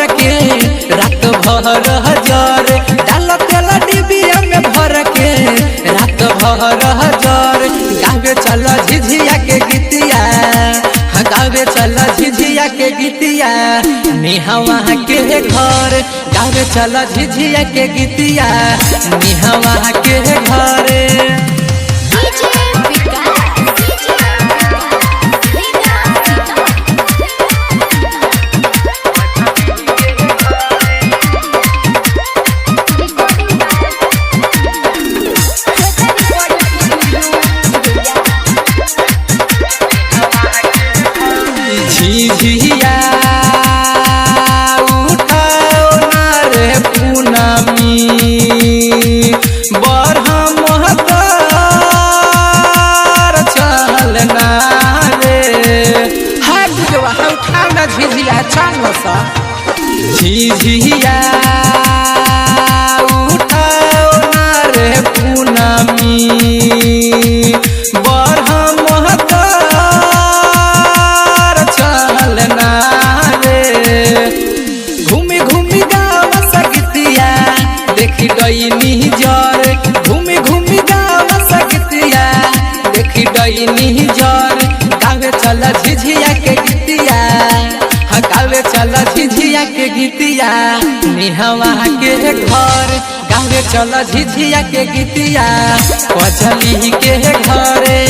भर के रात भर हजार डाल तेल डिबिया में भर के रात भर हजार गावे चल झिझिया के गीतिया गावे चल झिझिया के गीतिया निहवा के घर गावे चल झिझिया के गीतिया निहवा के घर। झिझिया उठाओ ना रे पूनमी बरहम चलना रे हाथ उठाओ ना झिझिया चलो सा झिझिया उठाओ ना रे पूनमी घूमी घूमी गाँव सगतिया देखी डईनी जर घूमी घूमी गाँव सगतिया देखी डईनी जर गावे चल झिझिया के गीतिया गावे चल झिझिया के गीतिया निहवा के घर गावे चल झिझिया के गीतिया कजली के घरे।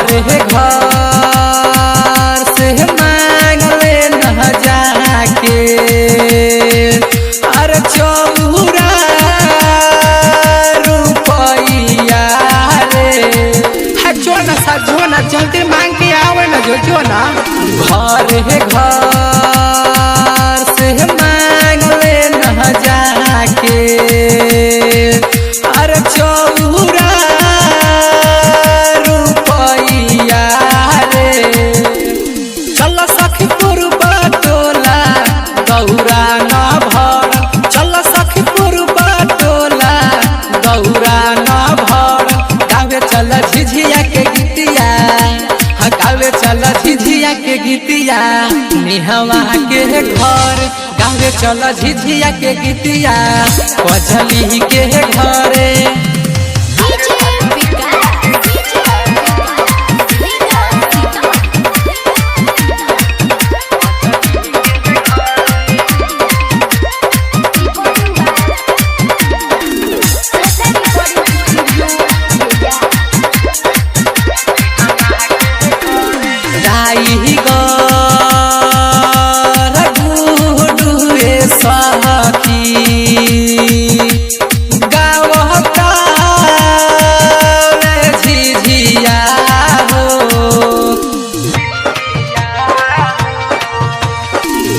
घर से मांग ले न जाके अरे 4 रुपया रे जो ना सा जो ना जल्दी मांग के आवे ना जो ना घर से मांग ले न जाके अरे 4 झिझिया के गीतिया गावे चल झिझिया के गीतिया निहवा के घर गावे चल झिझिया के गीतिया कजली के घरे।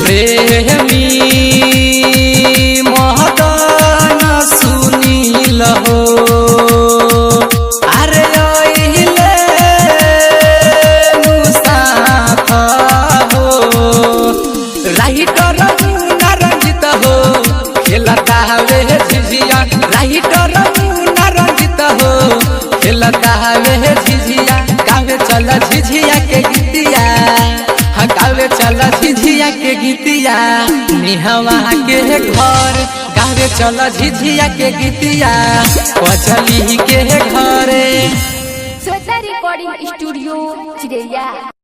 प्रेमी महदन सुनील हो अरे ओइले मुसाफ हो राइटर रंजित हो खेलता हवे झिझिया राइटर रंजित हो खेलता हवे झिझिया गावे चल झिझिया के गीतिया गावे चल झिझिया के गीतिया निहवा के घर गावे चल झिझिया के गीतिया कजली के घरे। श्वेता रिकॉर्डिंग स्टूडियो चिड़ैया।